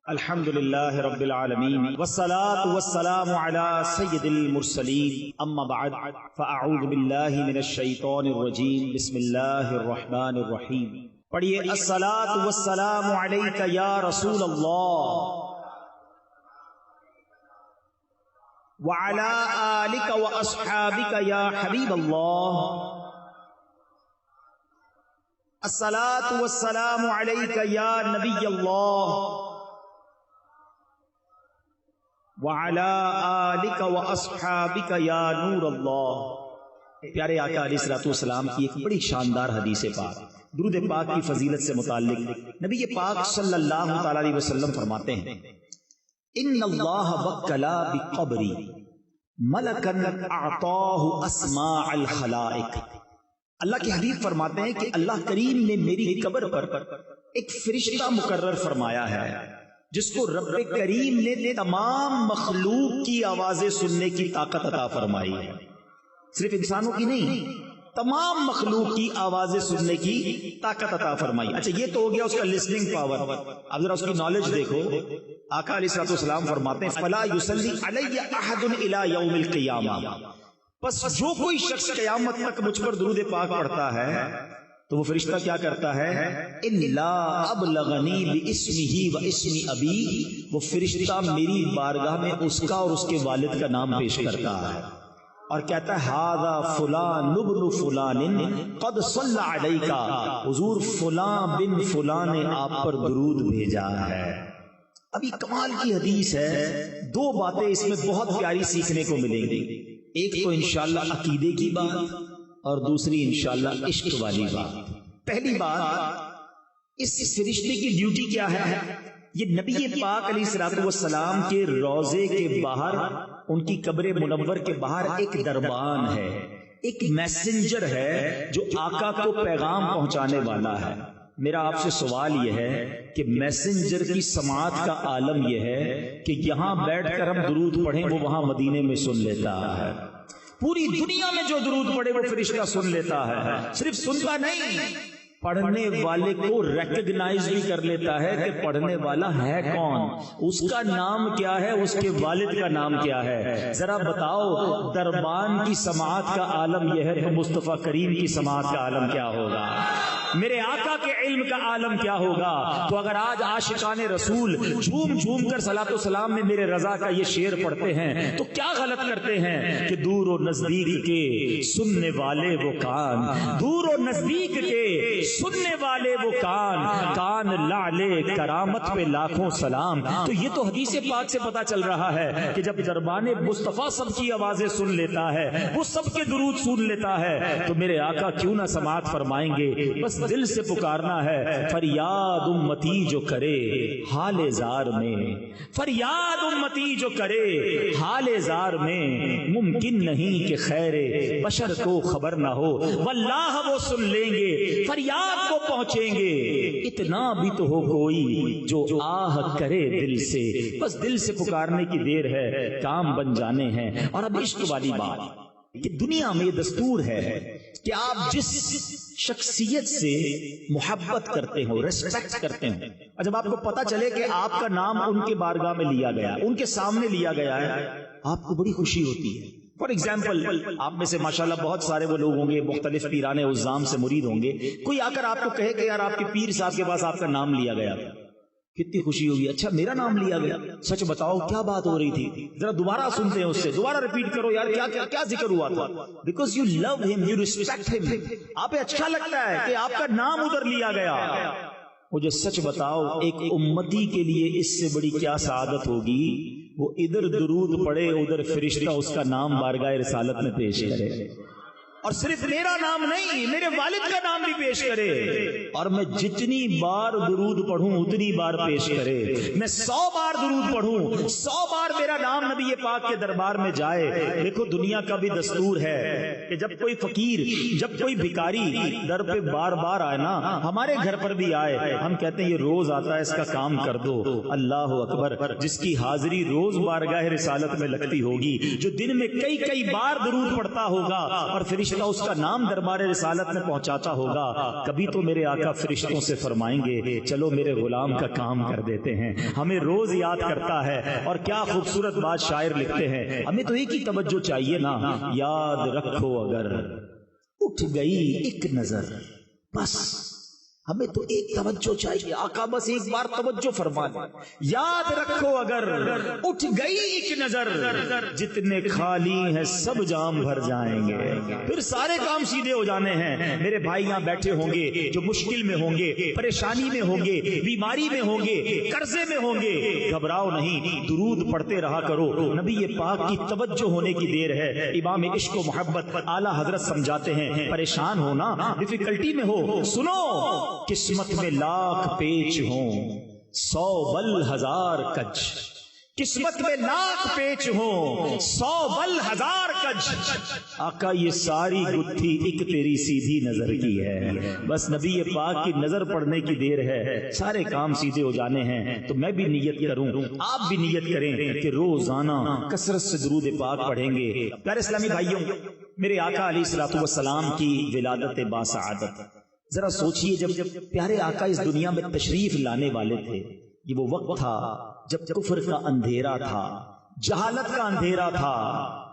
الحمد لله رب العالمين والصلاة والسلام على سيد المرسلين أما بعد فأعوذ بالله من الشيطان الرجيم بسم الله الرحمن الرحيم پڑھیے الصلاة والسلام عليك يا رسول الله وعلى آلك وأصحابك يا حبيب الله الصلاة والسلام عليك يا نبي الله وعلى آلك وأصحابك يا نور اللہ۔ پیارے آقا علیہ الصلوۃ والسلام کی ایک بڑی شاندار حدیث پاک، درود پاک کی فضیلت سے متعلق نبی پاک صلی اللہ تعالی علیہ وسلم فرماتے ہیں ان اللہ وکلا بقبری ملکا اعطاہ اسماء الخلائق۔ اللہ کے حبیب فرماتے ہیں کہ اللہ کریم نے میری قبر پر ایک فرشتہ مقرر فرمایا ہے جس کو رب کریم نے تمام مخلوق کی آوازیں سننے کی طاقت عطا فرمائی ہے، صرف انسانوں کی نہیں، تمام مخلوق کی آوازیں سننے کی طاقت عطا فرمائی۔ اچھا یہ تو ہو گیا اس کا لسننگ پاور، اب ذرا اس کی نالج دیکھو۔ آقا علیہ الصلوۃ والسلام فرماتے ہیں فلا یصلی علی احد الی یوم القیامہ، پس جو کوئی شخص قیامت تک مجھ پر درود پاک پڑھتا ہے تو وہ فرشتہ کیا کرتا ہے الا ابلغنی باسمہ و اسم ابی، وہ فرشتہ میری بارگاہ میں اس کا اور اس کے والد کا نام پیش کرتا ہے اور کہتا ہے ھذا فلان ابن فلان قد صلی علیک، حضور فلاں بن فلاں نے آپ پر درود بھیجا ہے۔ ابھی کمال کی حدیث ہے، دو باتیں اس میں بہت پیاری سیکھنے کو ملیں گی، ایک تو انشاءاللہ عقیدے کی بات اور دوسری انشاءاللہ عشق والی بات۔ پہلی بات، اس فرشتے کی ڈیوٹی کیا ہے؟ یہ نبی پاک علیہ الصلوۃ والسلام کے روضے کے باہر، ان کی قبر منور کے باہر ایک دربان ہے، ایک میسنجر ہے جو آقا کو پیغام پہنچانے والا ہے۔ میرا آپ سے سوال یہ ہے کہ میسنجر کی سماعت کا عالم یہ ہے کہ یہاں بیٹھ کر ہم درود پڑھیں وہ وہاں مدینے میں سن لیتا ہے، پوری دنیا میں جو درود پڑھے وہ فرشتہ سن لیتا ہے، صرف سنتا نہیں، پڑھنے والے کو ریکگنائز بھی کر لیتا ہے کہ پڑھنے والا ہے کون، اس کا نام کیا ہے، اس کے والد کا نام کیا ہے۔ ذرا بتاؤ دربان کی سماعت کا عالم یہ ہے تو مصطفیٰ کریم کی سماعت کا عالم کیا ہوگا، میرے آقا کے علم کا عالم کیا ہوگا۔ تو اگر آج عاشقان رسول جھوم جھوم کر صلاۃ و سلام میں میرے رضا کا یہ شعر پڑھتے ہیں تو کیا غلط کرتے ہیں کہ دور و نزدیک کے سننے والے وہ کان، دور و نزدیک کے سننے والے وہ کان، کان لعلے کرامت پہ لاکھوں سلام۔ تو یہ تو حدیث پاک سے پتا چل رہا ہے کہ جب دربان مصطفیٰ سب کی آوازیں سن لیتا ہے، وہ سب کے درود سن لیتا ہے، تو میرے آقا کیوں نہ سماعت فرمائیں گے۔ بس دل سے پکارنا ہے، فریاد امتی جو کرے حال زار میں، فریاد امتی جو کرے حال زار میں، ممکن نہیں کہ خیر بشر کو خبر نہ ہو، واللہ وہ سن لیں گے، فریاد کو پہنچیں گے۔ اتنا بھی تو ہو کوئی جو آہ کرے دل سے، بس دل سے پکارنے کی دیر ہے، کام بن جانے ہیں۔ اور اب عشق والی بات کہ دنیا میں یہ دستور ہے کہ آپ جس شخصیت سے محبت کرتے ہو، ریسپیکٹ کرتے ہو، اور جب آپ کو پتا چلے کہ آپ کا نام ان کے بارگاہ میں لیا گیا، ان کے سامنے لیا گیا ہے، آپ کو بڑی خوشی ہوتی ہے۔ فار ایگزامپل آپ میں سے ماشاءاللہ بہت سارے وہ لوگ ہوں گے مختلف پیرانے عظام سے مرید ہوں گے، کوئی آ کر آپ کو کہے کہ یار آپ کے پیر صاحب کے پاس آپ کا نام لیا گیا تھا، کتنی خوشی ہوگی، اچھا میرا نام لیا گیا، سچ بتاؤ کیا بات ہو رہی تھی، ذرا دوبارہ سنتے ہیں اس سے، دوبارہ ریپیٹ کرو یار کیا ذکر ہوا تھا، بیکاز یو لو ہم، یو ریسپیکٹ ہم، آپ اچھا لگتا ہے کہ آپ کا نام ادھر لیا گیا۔ مجھے سچ بتاؤ ایک امتی کے لیے اس سے بڑی کیا سعادت ہوگی، وہ ادھر درود پڑے ادھر فرشتہ اس کا نام بارگاہ رسالت میں پیش کرے، اور صرف میرا نام نہیں میرے والد کا نام بھی پیش کرے، اور میں جتنی بار درود پڑھوں اتنی بار پیش کرے، میں 100 بار درود پڑھوں 100 بار میرا نام نبی پاک کے دربار میں جائے۔ دیکھو دنیا کا بھی دستور ہے کہ جب کوئی فقیر، جب کوئی بھکاری در پہ بار بار آئے نا، ہمارے گھر پر بھی آئے، ہم کہتے ہیں یہ روز آتا ہے اس کا کام کر دو۔ اللہ اکبر، جس کی حاضری روز بارگاہ رسالت میں لگتی ہوگی، جو دن میں کئی بار درود پڑھتا ہوگا اور فرشتہ فرشتہ اس کا نام دربار رسالت میں پہنچاتا ہوگا، کبھی تو میرے آقا فرشتوں سے فرمائیں گے چلو میرے غلام کا کام کر دیتے ہیں، ہمیں روز یاد کرتا ہے۔ اور کیا خوبصورت بات شاعر لکھتے ہیں، ہمیں تو ایک ہی توجہ چاہیے نا، یاد رکھو اگر اٹھ گئی ایک نظر، بس ہمیں تو ایک توجہ چاہیے، آقا بس ایک بار توجہ فرما دیں، یاد رکھو اگر اٹھ گئی ایک نظر، جتنے خالی ہیں سب جام بھر جائیں گے، پھر سارے کام سیدھے ہو جانے ہیں۔ میرے بھائی یہاں بیٹھے ہوں گے جو مشکل میں ہوں گے، پریشانی میں ہوں گے، بیماری میں ہوں گے، قرضے میں ہوں گے، گھبراؤ نہیں، درود پڑھتے رہا کرو، نبی پاک کی توجہ ہونے کی دیر ہے۔ امام عشق و محبت اعلیٰ حضرت سمجھاتے ہیں، پریشان ہونا، ڈیفیکلٹی میں ہو، سنو، قسمت میں لاکھ پیچ ہوں 100 بل 1000 کج، قسمت میں لاکھ پیچ ہوں 100 بل 1000 کج، آقا یہ ساری گتھی ایک تیری سیدھی نظر کی ہے، بس نبی پاک کی نظر پڑنے کی دیر ہے، سارے کام سیدھے ہو جانے ہیں۔ تو میں بھی نیت کروں، آپ بھی نیت کریں کہ روزانہ کثرت سے درود پاک پڑھیں گے۔ پیارے اسلامی بھائیوں، میرے آقا علیہ الصلوۃ والسلام کی ولادت باسعادت، ذرا سوچئے جب پیارے آقا اس دنیا میں تشریف لانے والے تھے، یہ وہ وقت تھا جب کفر کا اندھیرا تھا، جہالت کا اندھیرا تھا،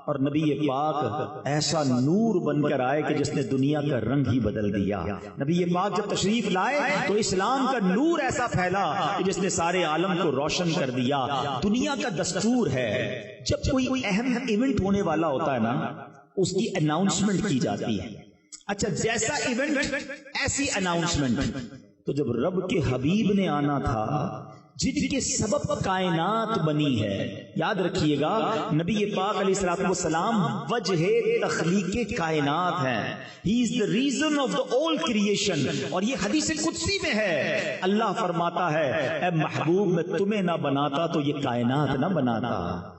اور نبی پاک ایسا نور بن کر آئے کہ جس نے دنیا کا رنگ ہی بدل دیا۔ نبی پاک جب تشریف لائے تو اسلام کا نور ایسا پھیلا کہ جس نے سارے عالم کو روشن کر دیا۔ دنیا کا دستور ہے جب کوئی اہم ایونٹ ہونے والا ہوتا ہے نا، اس کی اناؤنسمنٹ کی جاتی ہے۔ اچھا، جیسا ایونٹ ایسی اناؤنسمنٹ۔ تو جب رب کے حبیب نے آنا تھا جن کے سبب کائنات بنی ہے، یاد رکھیے گا نبی پاک علیہ الصلوۃ والسلام وجہ تخلیق کائنات ہیں، ہی از the reason of the all creation۔ اور یہ حدیث قدسی میں ہے، اللہ فرماتا ہے اے محبوب میں تمہیں نہ بناتا تو یہ کائنات نہ بناتا۔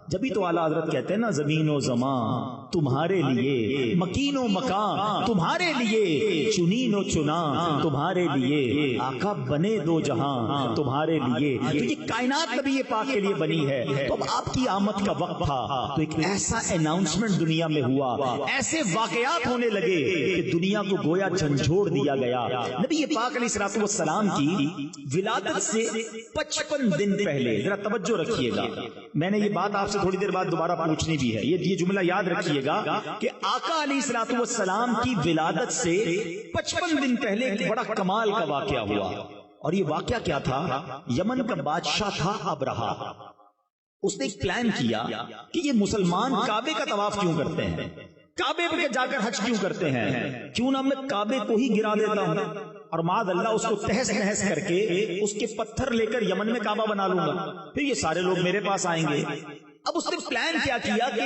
جبھی تو اعلیٰ حضرت کہتے ہیں نا، زمین و زمان تمہارے لیے، مکین و مکان تمہارے لیے، چنین و چنا تمہارے لیے، آقا بنے دو جہاں تمہارے لیے۔ تو یہ کائنات نبی پاک کے لیے بنی ہے۔ تو اب آپ کی آمد کا وقت تھا تو ایک ایسا اناؤنسمنٹ دنیا میں ہوا، ایسے واقعات ہونے لگے کہ دنیا کو گویا جھنجھوڑ دیا گیا۔ نبی پاک علیہ الصلوۃ والسلام کی ولادت سے 55 دن پہلے، ذرا توجہ رکھیے گا، میں نے یہ بات آپ سے تھوڑی دیر بعد دوبارہ پوچھنی بھی ہے، یہ جملہ یاد رکھیے گا کہ آقا علیہ الصلوۃ والسلام کی ولادت سے 55 دن پہلے ایک بڑا کمال کا واقعہ ہوا۔ اور یہ واقعہ کیا تھا؟ یمن کا بادشاہ تھا ابرہہ، اس نے ایک پلان کیا کہ یہ مسلمان کعبے کا طواف کیوں کرتے ہیں، کعبے پہ جا کر حج کیوں کرتے ہیں، کیوں نہ میں کعبے کو ہی گرا دیتا ہوں اور معاذ اللہ اس کو تہس نہس کر کے اس کے پتھر لے کر یمن میں کعبہ بنا لوں گا، پھر یہ سارے لوگ میرے پاس آئیں گے۔ اب اس نے پلان کیا کہ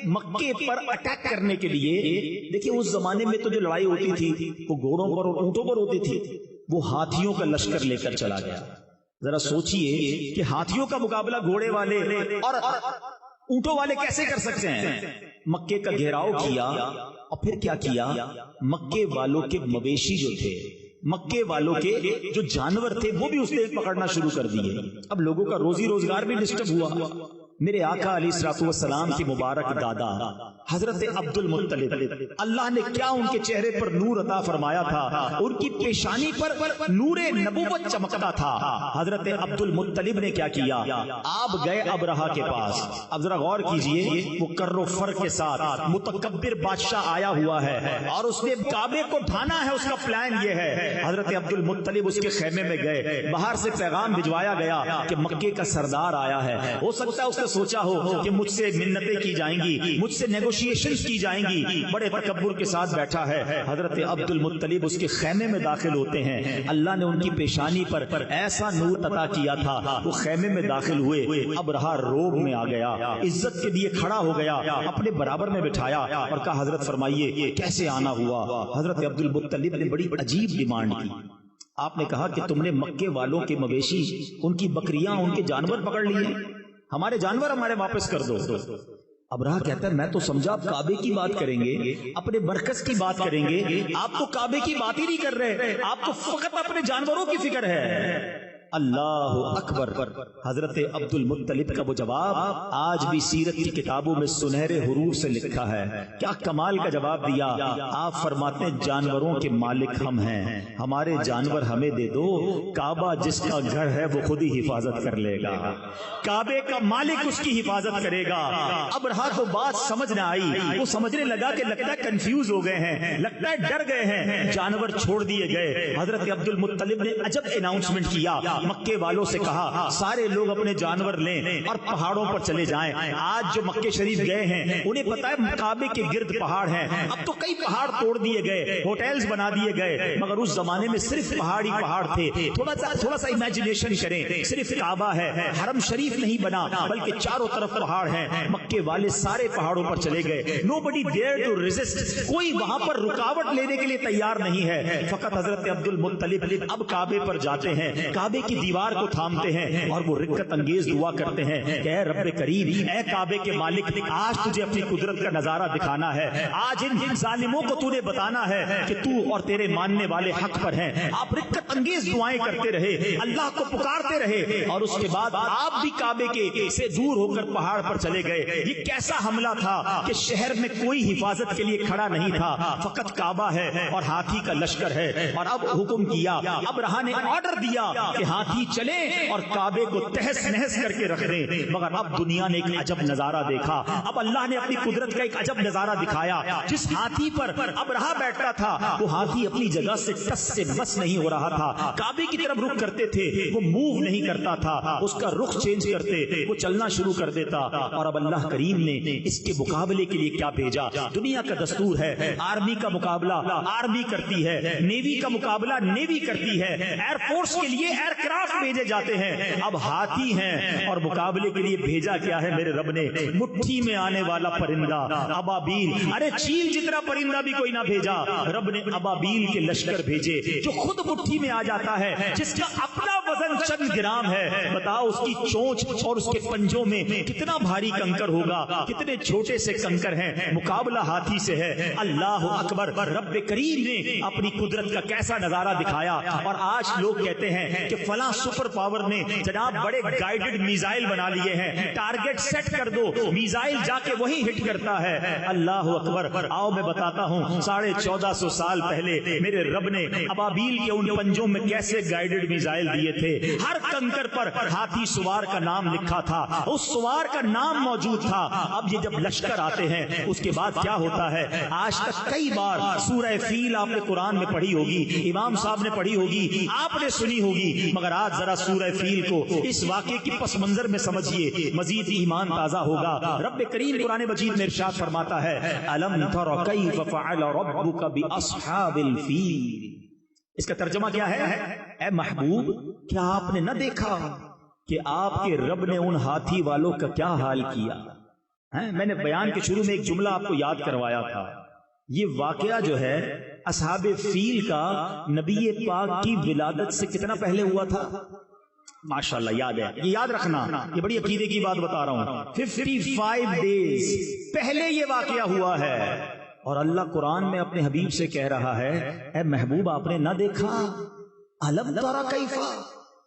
مکے پر اٹیک کرنے کے لیے، دیکھیں اس زمانے میں تو جو لڑائی ہوتی تھی وہ گھوڑوں پر اور اونٹوں پر ہوتی تھی، وہ ہاتھیوں کا لشکر لے کر چلا گیا۔ ذرا سوچئے کہ ہاتھیوں کا مقابلہ گھوڑے والے اور اونٹوں والے کیسے کر سکتے ہیں؟ مکے کا گھیراؤ کیا اور پھر کیا کیا، مکے والوں کے مویشی جو تھے، مکے والوں کے جو جانور تھے وہ بھی اس نے پکڑنا شروع کر دیے۔ اب لوگوں کا روزی روزگار بھی ڈسٹرب ہوا۔ میرے آقا علیہ الصلوۃ والسلام کی مبارک دادا حضرت عبد المطلب، اللہ نے کیا ان کے چہرے پر نور عطا فرمایا تھا، ان کی پیشانی پر نور نبوت چمکتا تھا۔ حضرت عبد المطلب نے کیا کیا، آپ گئے ابرہہ کے پاس۔ اب ذرا غور کیجئے، وہ کر و فر کے ساتھ متکبر بادشاہ آیا ہوا ہے اور اس نے کعبے کو ڈھانا ہے، اس کا پلان یہ ہے۔ حضرت عبد المطلب اس کے خیمے میں گئے، باہر سے پیغام بھجوایا گیا کہ مکے کا سردار آیا ہے۔ ہو سکتا ہے اس نے سوچا ہو کہ مجھ سے منتیں کی جائیں گی، مجھ سے نیگوشیشنز کی جائیں گی، بڑے تکبر کے ساتھ بیٹھا ہے۔ حضرت عبد المطلب اس کے خیمے میں داخل ہوتے ہیں، اللہ نے ان کی پیشانی پر ایسا نور عطا کیا تھا، وہ خیمے میں داخل ہوئے، ابرہہ روب میں آ گیا، عزت کے لیے کھڑا ہو گیا، اپنے برابر میں بٹھایا اور کہا حضرت فرمائیے کیسے آنا ہوا؟ حضرت عبد المطلب نے بڑی عجیب ڈیمانڈ کی۔ آپ نے کہا کہ تم نے مکے والوں کے مویشی، ان کی بکریاں، ان کے جانور پکڑ لیے، ہمارے جانور ہمارے واپس کر دو۔ ابرہہ کہتا ہے میں تو سمجھا آپ کعبے کی بات کریں گے، اپنے مرکز کی بات کریں گے، آپ تو کعبے کی بات ہی نہیں کر رہے، آپ کو فقط اپنے جانوروں کی فکر ہے۔ اللہ اکبر۔ حضرت عبد المطلب کا وہ جواب آج بھی سیرت کی کتابوں میں سنہرے حروف سے لکھا ہے۔ کیا کمال کا جواب دیا۔ آپ فرماتے ہیں جانوروں کے مالک ہم ہیں، ہمارے جانور ہمیں دے دو، کعبہ جس کا گھر ہے وہ خود ہی حفاظت کر لے گا، کعبے کا مالک اس کی حفاظت کرے گا۔ اب رہا تو بات سمجھ نہ آئی، وہ سمجھنے لگا کہ لگتا ہے کنفیوز ہو گئے ہیں، لگتا ہے ڈر گئے ہیں، جانور چھوڑ دیے گئے۔ حضرت عبد المطلب نے عجب اناؤنسمنٹ کیا، مکے والوں سے کہا سارے لوگ اپنے جانور لیں اور پہاڑوں پر چلے جائیں۔ آج جو مکے شریف گئے ہیں انہیں پتا ہے کعبے کے گرد پہاڑ ہیں، اب تو کئی پہاڑ توڑ دیے گئے، ہوٹلز بنا دیے گئے، مگر اس زمانے میں صرف پہاڑی پہاڑ تھے۔ تھوڑا سا امیجنیشن کریں، صرف کعبہ ہے، حرم شریف نہیں بنا بلکہ چاروں طرف پہاڑ ہیں۔ مکے والے سارے پہاڑوں پر چلے گئے، nobody dared to resist، کوئی وہاں پر رکاوٹ لینے کے لیے تیار نہیں ہے۔ فقط حضرت عبد المطلب اب کعبے پر جاتے ہیں، کعبے کی دیوار کو تھامتے ہیں اور وہ رکت انگیز دعا کرتے ہیں کہ اے رب کریم، اے کعبے کے مالک، آج تجھے اپنی قدرت کا نظارہ دکھانا ہے، آج ان ظالموں کو تو نے بتانا ہے کہ تو اور تیرے ماننے والے حق پر ہیں۔ آپ رکت انگیز دعائیں کرتے رہے، اللہ کو پکارتے رہے، اور اس کے بعد آپ بھی کعبے کے سے دور ہو کر پہاڑ پر چلے گئے۔ یہ کیسا حملہ تھا کہ شہر میں کوئی حفاظت کے لیے کھڑا نہیں تھا، فقط کعبہ ہے اور ہاتھی کا لشکر ہے۔ اور اب حکم کیا، اب رہا نے آرڈر دیا کہ ہاتھی چلیں اور کعبے کو تہس نہس کر کے رکھ دیں۔ مگر اب دنیا نے ایک عجب نظارہ دیکھا، اب اللہ نے اپنی قدرت کا ایک عجب نظارہ دکھایا۔ جس ہاتھی پر اب رہا بیٹھتا تھا وہ ہاتھی اپنی جگہ سے ٹس سے مس نہیں ہو رہا تھا، کعبے کی طرف رخ کرتے تھے وہ موو نہیں کرتا تھا، اس کا رخ چینج کرتے وہ چلنا شروع کر دیتا۔ اور اب اللہ کریم نے اس کے مقابلے کے لیے کیا بھیجا؟ دنیا کا دستور ہے آرمی کا مقابلہ آرمی کرتی ہے، نیوی کا مقابلہ نیوی کرتی ہے، ایئر فورس کے لیے ایئر کرافٹ بھیجے جاتے ہیں، اب ہاتھی ہیں اور مقابلے کے لیے بھیجا کیا ہے میرے رب نے؟ مٹھی میں آنے والا پرندہ ابابیل۔ ارے چیل جتنا پرندہ بھی کوئی نہ بھیجا، رب نے ابابیل کے لشکر بھیجے جو خود مٹھی میں آ جاتا ہے، جس کا اپنا وزن چند گرام ہے۔ بتاؤ اس کی چونچ اور اس کے پنجوں میں کتنا بھاری کنکر ہوگا، کتنے چھوٹے سے کنکر ہیں، مقابلہ ہاتھی سے ہے۔ اللہ اکبر، رب کریم نے اپنی قدرت کا کیسا نظارہ دکھایا۔ اور آج لوگ کہتے ہیں کہ فلاں سپر پاور نے جناب بڑے گائیڈڈ میزائل بنا لیے ہیں، ٹارگٹ سیٹ کر دو، میزائل جا کے وہی ہٹ کرتا ہے۔ اللہ اکبر، آؤ میں بتاتا ہوں 1450 سال پہلے میرے رب نے ابابیل کے ان پنجوں میں کیسے گائیڈڈ میزائل دیے تھے۔ ہر کنکر پر ہاتھی سوار کا نام لکھا تھا، اس سوار کا نام موجود تھا۔ اب یہ جب لشکر آتے ہیں اس کے بعد کیا ہوتا ہے؟ آج تک کئی بار سورہ فیل آپ نے قرآن میں پڑھی ہوگی، امام صاحب نے پڑھی ہوگی، آپ نے سنی ہوگی، مگر آج ذرا سورہ فیل کو اس واقعے کی پس منظر میں سمجھیے، مزید ایمان تازہ ہوگا۔ رب کریم قرآن مجید میں ارشاد فرماتا ہے الم تر کیف فعل ربک باصحاب الفیل۔ اس کا ترجمہ کیا ہے؟ اے محبوب، کیا آپ نے نہ دیکھا کہ آپ کے رب نے ان ہاتھی والوں کا کیا حال کیا؟ میں نے بیان کے شروع میں ایک جملہ آپ کو یاد کروایا تھا، یہ واقعہ جو ہے اصحاب فیل کا نبی پاک کی ولادت سے کتنا پہلے ہوا تھا؟ ماشاءاللہ یاد ہے، یہ یاد رکھنا، یہ بڑی عقیدے کی بات بتا رہا ہوں۔ 55 ڈیز پہلے یہ واقعہ ہوا ہے، اور اللہ قرآن میں اپنے حبیب سے کہہ رہا ہے اے محبوب آپ نے نہ دیکھا؟ الم ترى کیف،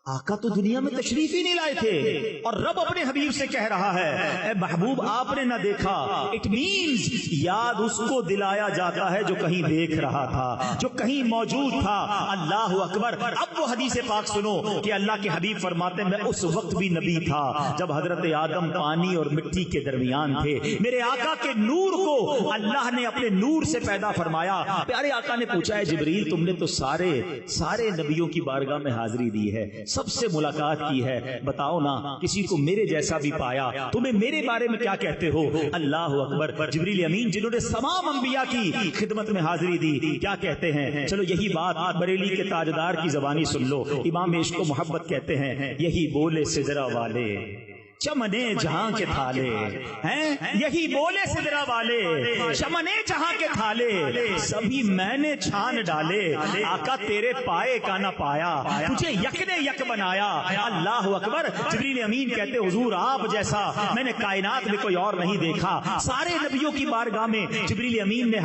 آقا تو دنیا میں تشریف ہی نہیں لائے تھے، اور رب اپنے حبیب سے کہہ رہا ہے اے محبوب آپ نے نہ دیکھا۔ اٹ مینز یاد اس کو دلایا جاتا ہے جو کہیں دیکھ رہا تھا، جو کہیں موجود تھا۔ اللہ اکبر۔ اب وہ حدیث پاک سنو کہ اللہ کے حبیب فرماتے ہیں میں اس وقت بھی نبی تھا جب حضرت آدم پانی اور مٹی کے درمیان تھے، میرے آقا کے نور کو اللہ نے اپنے نور سے پیدا فرمایا۔ پیارے آقا نے پوچھا ہے جبریل تم نے تو سارے نبیوں کی بارگاہ میں حاضری دی ہے، سب سے ملاقات کی ہے، بتاؤ نا کسی کو میرے جیسا بھی پایا، تمہیں میرے بارے میں کیا کہتے ہو؟ اللہ اکبر۔ جبریل امین جنہوں نے تمام انبیاء کی خدمت میں حاضری دی کیا کہتے ہیں؟ چلو یہی بات بریلی کے تاجدار کی زبانی سن لو، امام عشق و محبت کہتے ہیں یہی بولے سدرا والے چمنے جہاں کے تھالے ہیں، یہی بولے سدرا والے چمنے جہاں کے تھالے، سبھی میں نے چھان ڈالے، آقا تیرے پائے کا نہ پایا، تجھے یک نے یک بنایا۔ اللہ اکبر۔ جبریل امین کہتے حضور آپ جیسا میں نے کائنات میں کوئی اور نہیں دیکھا۔ سارے نبیوں کی بارگاہ میں جبریل امین نے